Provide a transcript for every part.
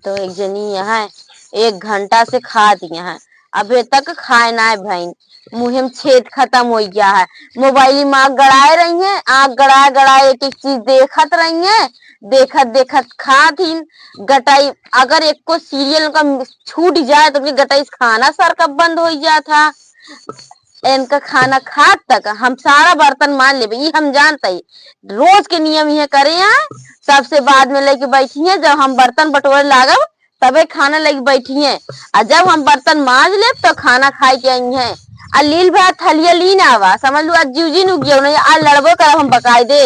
तो एक जनी यहाँ 1 घंटा से खा दिया है, अभी तक खाए ना है भाई। मुंह में छेद खत्म हो गया है। मोबाइल में आग गड़ाए रही है, आग गड़ाए गड़ाए एक एक चीज देखत रही है, देखत देखत खा थी गटाई। अगर एक को सीरियल का छूट जाए तो गटाई खाना सर कब बंद हो जाता। इनका खाना खात तक हम सारा बर्तन मान ले, ये हम जानते ही रोज के नियम ये करे हैं। सबसे बाद में लेके बैठी है, जब हम बर्तन बटोरे लागब तबे खाना लेके बैठी है, और जब हम बर्तन मांज ले तो खाना खाए के आई है। आ लील भा थलिया ली ना आवा, समझ लो आज जीवजी नु गियो नहीं, आज लड़बो कर हम बकाए दे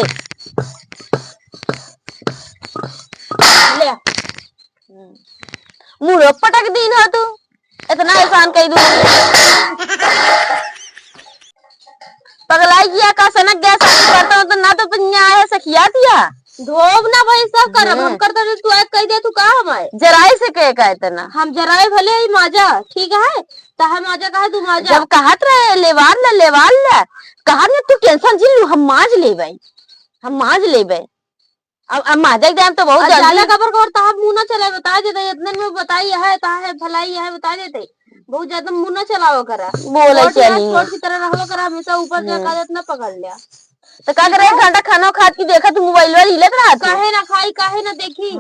ले मुँह पटक दीन है तू, इतना एहसान कही दूंगी। पगलाई किया का सनक गया करता तो ना तो न्याय है सखिया दिया धोब ना भाई सब करब हम करता तू एक कह दे, तू का हमारे जराई से कह कहते ना हम जराए भले ही माजा ठीक है, तह माजा कहा तू माजा जब कहत रहे लेवाल ले कहा तू टेंशन झील हम माज लेबै, हम माज लेबै। अब माजा टाइम तो बहुत ज्यादा खबर खबर तह मुंह ना चलाए, बता देते इतने में बताई है तह भलाई है बता देते, बहुत ज्यादा मुंह ना चलाओ करा, बोले चली छोट की तरह रहो करा, हमेशा ऊपर जाकर इतना पकड़ लिया तो का करे। 1 घंटा खाना खा के देखा तू मोबाइल वाली हिलत रहा, काहे ना खाई काहे ना देखी।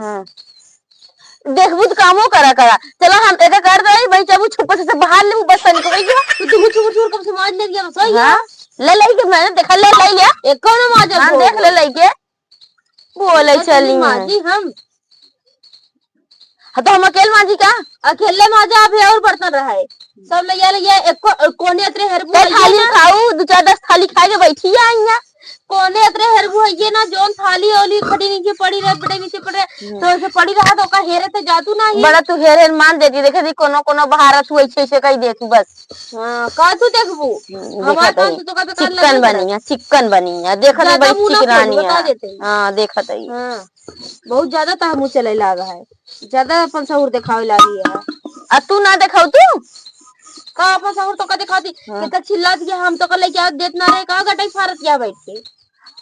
देखबू तो कामो करा चलो हम एक कर दे भाई, जब छुप से बाहर ले बस निकल गई तू छुप छुप कब समाज ले गया सही है। ले के मैंने देखा ले लिया एक कौन माजा देख ले के बोले चली माजी हम तो हम अकेले माजी का अकेले माजा अभी और बर्तन रहा है सब ले एक कोने अतरे हरबू थाली खाऊ 2-4-10 थाली खा के बैठी है यहाँ कोने अतरे हरबू है ना, जोन थाली ओली खड़ी नीचे पड़ी रहे बड़े नीचे पड़े तो ऐसे पड़ी रहा तो का हेरे ते जातू ना ही बड़ा तू हेरे मान देती देखे दी कोनो कोनो बहारा तू ऐसे कही दे तू बस। हां का तू देखबू हमार का तो का चिकन बनी है देखा तो भाई चिकरानी है। हां देखा तो हां बहुत ज्यादा ता मुंह चले लागा है, ज्यादा अपन सहूर दिखावे लागी है। आ तू ना दिखाऊ तू का अपन सहूर तो का दिखाती कितना चिल्ला दिया हम तो का लेके देत ना रहे का गटाई फारत क्या बैठ के।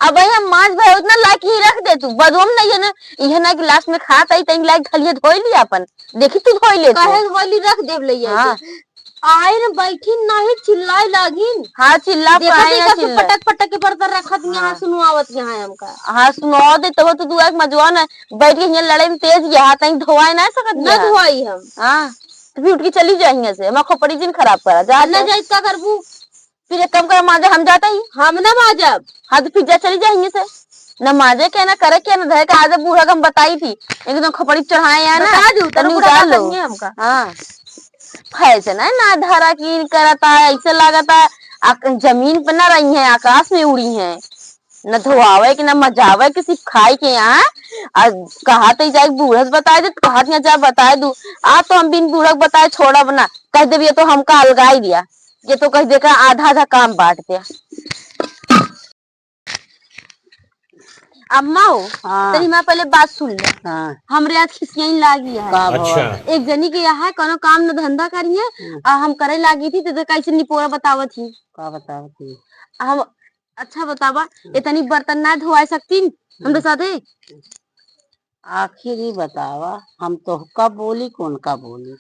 अब हम मांस भाई उतना लाके ही रख दे तू बदोम नहीं है ना, यह ना गिलास में खात आई तई लाइक थलिए धोई लिया अपन देखी तू धोई ले काहे धोली रख देव लइया आए न बैठी नहीं चिल्लाई लागिन। हां चिल्ला पाए ना चिल्ला पटक पटक के बर्तन रखत यहां सुनवावत यहां हमका हां सुनाओ दे तब तो तू एक मजवान है बैठ के यहां लड़ाई में तेज या तई धोवाई ना सकत ना धोई हम। हां तो भी उठ के चली जाएंगे से हम खोपड़ी दिन खराब करा जा ना जाई का करबू फिर एक कम कर माजा हम जाता ही हम ना माजब। हाँ तो फिर जा चली जाएंगे से न माजे के ना करे के ना धरे के आज बूढ़ा हम बताई थी एकदम खपड़ी चढ़ाए है ना बता दू तने पूरा लेंगे हमका। हाँ फैशन है ना धरा की करता है ऐसे लगता है जमीन पे ना रही है आकाश में उड़ी है न धोआवे कि न मजावे कि सिर्फ खाई के यहाँ कहा तो जाए बूढ़स बताए दे कहा जा बताए दू आ तो हम बिन बूढ़क बताए छोड़ा बना कह दे तो हमका अलगाई दिया ये तो कह देखा आधा आधा काम बांट दिया। अम्मा हो तेरी माँ पहले बात सुन ले। हमरे आज खिसियाई लागी है। अच्छा। एक जनी के यहाँ कोनो काम न धंधा करिए हम करे लागी थी तो कैसे निपोरा बतावत थी का बतावत थी हम अच्छा बतावा इतनी बर्तन ना धोआई सकती हम बता दे आखिर ही बतावा हम तो का बोली कौन का बोली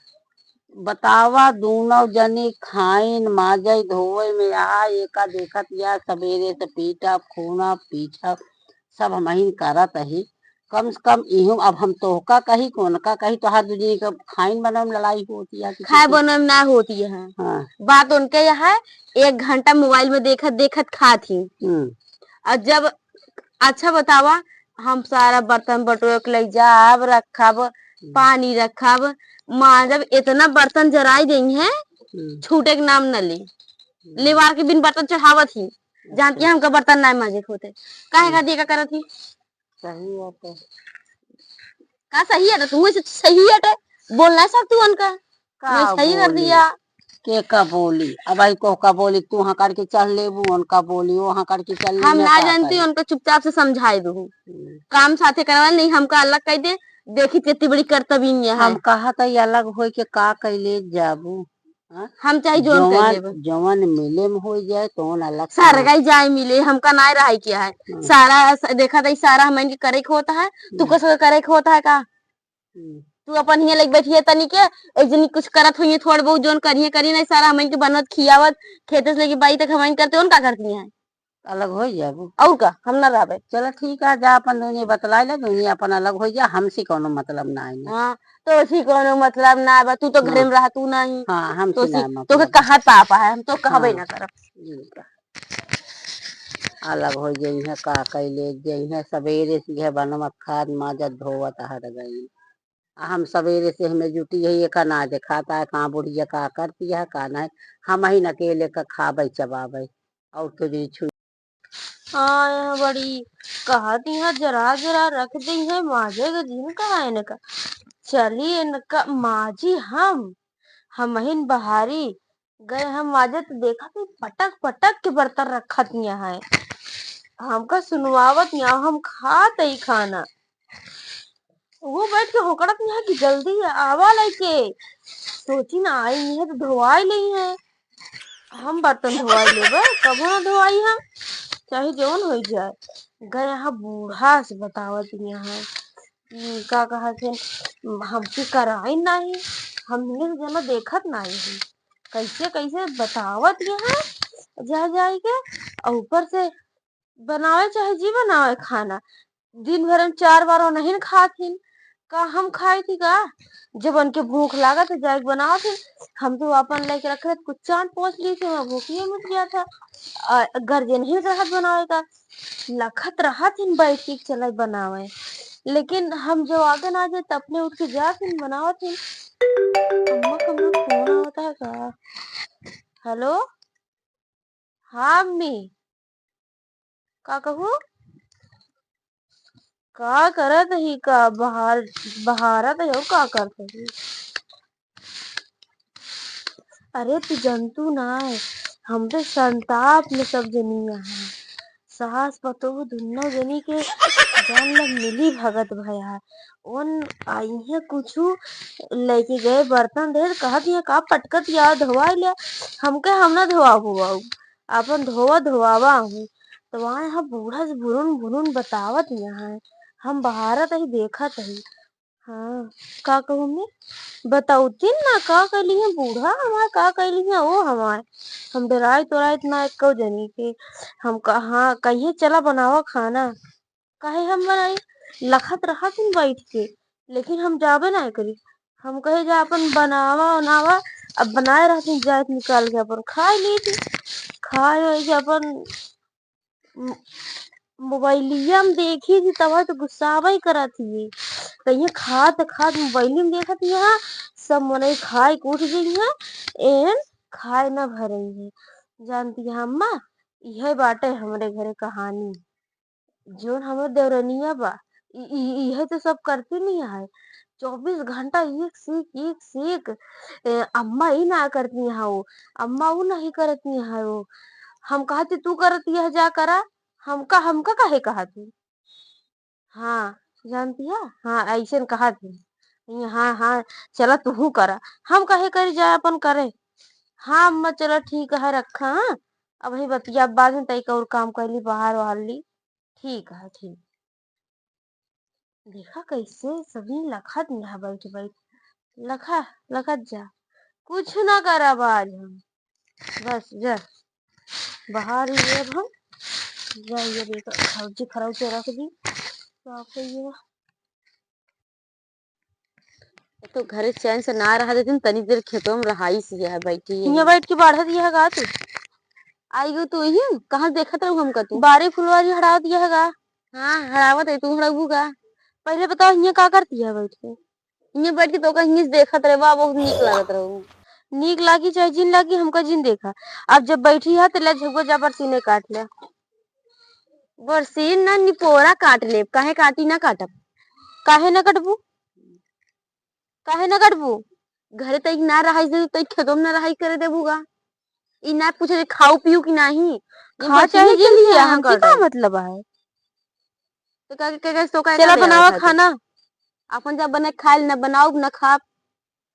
बतावा दोनों जने खाइन माजई धोए में आ एका देखत या सवेरे से पीटा खूना पीछा सब हम ही करत ही कम से कम इहू अब हम तो का कही कौन का कही तो हर दूसरे का खाइन बनने में लड़ाई होती है खाए बनने में ना होती है। हाँ। बात उनके यहाँ 1 घंटा मोबाइल में देखत देखत खा थी और जब अच्छा बतावा हम सारा बर्तन बटोर के ले जाब रखब पानी रखब माजब इतना बर्तन जराई गई है छूटे के नाम न लेवार के बिन बर्तन चढ़ावत ही जानती है हमका बर्तन ना माजे होते काहे का दिया करत ही सही है तो का सही है तू सही है बोलना सकती उनका सही कर दिया के का बोली अब आई को का बोली तू हाँ करके चल ले उनका बोली वहाँ करके चल हम ना जानती उनका चुपचाप से समझाई दू काम साथे करवा नहीं हमका अलग कह दे देखी कितनी बड़ी कर्तव्य है हम कहा था अलग हो के का कैले जाबू हम चाहे जवन मिले में हो जाए तो अलग सारा जाए मिले हमका ना रहा क्या है सारा देखा था सारा हमें करे के होता है तू कैसे करे के होता है का तू अपन हिया लग बैठी है तनी के एक जनी कुछ करत हुई थोड़ बहुत जोन करिए करी नहीं सारा हमन के बनत खियावत खेते से लेके बाई तक हमन करते उन का करती हैं अलग हो जाबू। और का हम ना रहबे। चलो ठीक है, जा अपन दुनिया बतला ले, दुनिया अपन अलग हो जा, हमसे कोनो मतलब ना है। हाँ तो उसी कोनो मतलब ना बा, तू तो घरे हाँ में रहा तू नहीं हाँ, तो हमसे उसी ना तो के मतलब है। कहा पापा है हम तो कहबे हाँ ना करब। ठीक है, अलग हो जाई है का कैले जाई है, सवेरे से है बनवा खाद माजत धोवत हट गई। हम सवेरे से हमें जुटी है, ये का ना दिखाता है कहाँ बुढ़िया का करती है का नहीं, हम ही न अकेले का खाबे चबाबे और तुझे छू। हाँ यहाँ बड़ी कहती है जरा जरा रख दी है माजे का दिन कहा है इनका। चलिए इनका माजी हम हिन बहारी गए हम माजे तो देखा कि पटक पटक के बर्तन रखत यहाँ है हमका सुनवावत यहाँ हम खात ही खाना वो बैठ के होकड़त यहाँ की जल्दी आवा लेके सोची ना आई है तो धोवाई ली है हम बर्तन धोवाई लेबे कबो ना धोवाई हम चाहे जौन हो जाए। गए यहाँ बूढ़ा से बतावत यहाँ का कहा थे हमसे कराई नहीं हमने जना देखत नहीं है कैसे कैसे बतावत यहाँ जा जाए के और ऊपर से बनावे चाहे जी बनावे खाना दिन भर में 4 बार नहीं खाथिन का हम खाई थी का जब उनके भूख लागत है जाके बनाओ थे हम तो अपन लेके रखे थे कुछ चांद पहुंच ली थी वहाँ भूख ही मिट गया था गर्जे नहीं रहत बनावे का लखत रहा थी बैठ के चला बनावे लेकिन हम जो आगे ना जाए तपने उठ के जाते बनाओ थे। अम्मा कमरा फोन होता है का। हेलो हाँ अम्मी का कहूँ का करत ही का बहारत है का करत ही। अरे तू जंतु ना है हम तो संताप में सब जनी यहाँ सास पतोह दुनो जनी के जान लग मिली भगत भया उन आई है कुछू लेके गए बर्तन ढेर कहत है का पटकत या धोवा लिया हमके हम ना धोआ हुआ अपन धोवा धोवावा हूँ तो वहाँ यहाँ बूढ़ा से भुरुन भुरुन बतावत यहाँ हम बहारत ही देखत ही। हाँ का कहूँ मैं बताउती ना का कैली है बूढ़ा हमार का कैली है वो हमार हम डराए तोराए ना एको जनी के हम कहा कहिए चला बनावा खाना काहे हम बनाई लखत रहा तुम बैठ के लेकिन हम जाबे ना करी हम कहे जा अपन बनावा बनावा अब बनाए रहती जात निकाल के अपन खाए ली थी खाए होए के अपन मोबाइलिया में देखी थी तब तो गुस्सावा ही करा थी कहीं खात खात मोबाइल में देखा थी यहाँ सब मने खाए के उठ गई है एन खाए ना भरे है जानती है अम्मा यह बाटे हमरे घरे कहानी जोन हमर देवरनिया बा यह तो सब करती नहीं है 24 घंटा एक सीख अम्मा ही ना करती है वो अम्मा वो नहीं करती है वो हम कहती तू करती है जा करा हमका काहे कहा तू। हाँ जानती है हाँ ऐसे कहा थी हाँ हाँ चला तू करा हम काहे करी जाए अपन करे। हाँ अम्मा चलो ठीक है रखा हाँ अब ही बतिया बाद में तई और काम कर ली बाहर वाहर ली ठीक है ठीक। देखा कैसे सभी लखत यहाँ बैठ बैठ लखा लखत जा कुछ ना करा आज हम बस जा बाहर ही है अब हम जाइए देखो सब्जी खराब रख दी तो आप ये तो घरे चैन से ना रहा देती तनी देर खेतों में रहाई सी है बैठी है बैठ के बढ़ा दिया है गा तू आई गो तू ही कहाँ देखत रहू हमका तू बारी फुलवारी हड़ा दिया है गा। हाँ हड़ावत है तू हड़ाबू गा पहले बताओ हिया का करती है बैठ के हिया बैठ के तो का हिया देखत रहे बा बहुत नीक लागत रहू नीक लागी चाहे जिन लागी हमका जिन देखा अब जब बैठी है तो ले झुको जबर सीने काट ले बरसीन ना निपोरा काट ले काहे काटी ना काटब काहे ना कटबू काहे ना कटबू घरे तक ना रहाई दे तो खेतों में ना रहाई करे देबूगा ई ना पूछे खाऊ पियू कि नहीं खा चाहे के लिए हमके का मतलब है तो का तो का चला बनावा खाना अपन जब बने खाए ना बनाओ ना खा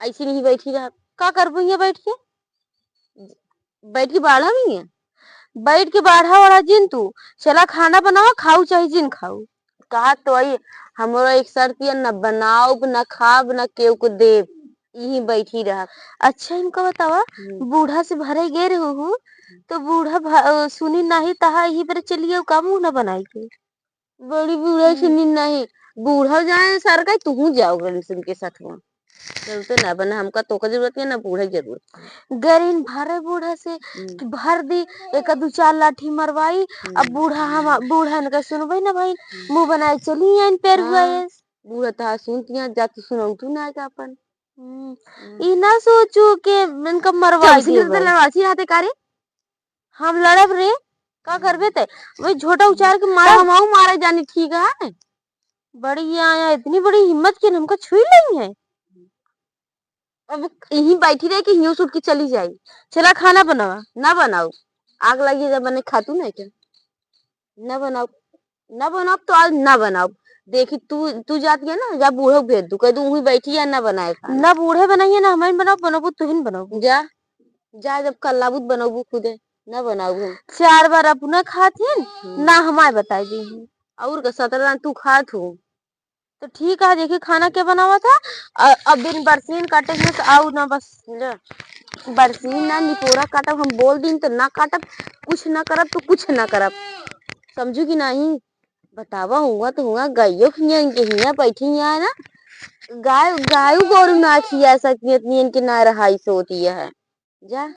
ऐसी नहीं बैठी रह का करबू ये बैठ के बाढ़ा भी है बैठ के बाढ़ा वाला जिन तू चला खाना बनाओ खाऊ चाहे जिन खाऊ कहा तो आई हमरो एक शर्त ये न बनाओ न खाब न केहू को देब यही बैठी रहा। अच्छा इनका बतावा बूढ़ा से भरे गे रहू तो बूढ़ा सुनी नहीं तहा यही पर चलिए का मुंह न बनाई के बड़ी बूढ़ा सुनी नहीं बूढ़ा जाए सर का तू जाओ सुन के साथ में चलते ना बना हमका तो जरूरत है ना बूढ़ा की जरूरत गरीन भरे बूढ़ा से कि भर दी एक दू चार लाठी मरवाई अब बूढ़ा हम बूढ़ा इनका सुनबे ना भाई मुंह बनाए चली इन पैर हुआ बूढ़ा तो सुनती जाती सुनाऊ तू ना का अपन ई ना सोचू के इनका मरवाई लड़वासी हाथे कारे हम लड़ब रे का करबे ते वही झोटा उचार के मारा हम मारे जानी ठीक है बड़ी आया इतनी बड़ी हिम्मत के हमको छुई नहीं है अब यहीं बैठी रहे कि यूं सुट के चली जाई चला खाना बनावा ना बनाओ आग लगी जब बने खातू ना क्या ना बनाओ ना बनाओ तो आज ना बनाओ देखी तू जाती है ना जा बूढ़े भेज दू कह दू वही बैठी है ना बनाए ना बूढ़े बनाइए ना हमें बनाओ बनोबू तुहिन बनाओ जा जा जब कल्लाबूत बनोबू खुदे ना बनाओ 4 बार अपना खाथिन ना हमारे बताई दी और का 17 तू खात हो तो ठीक है देखिए खाना क्या बना हुआ था अब बिन बरसीन काटेंगे तो आओ ना बस बरसीन ना निपोरा काटब हम बोल दिन तो ना काटब कुछ ना करब तो कुछ ना करब समझू कि नहीं बतावा हुआ तो हुआ गाइयो हिया बैठी है ना गाय गोरू ना खिया सकती इतनी इनकी ना रहाई सोती है जा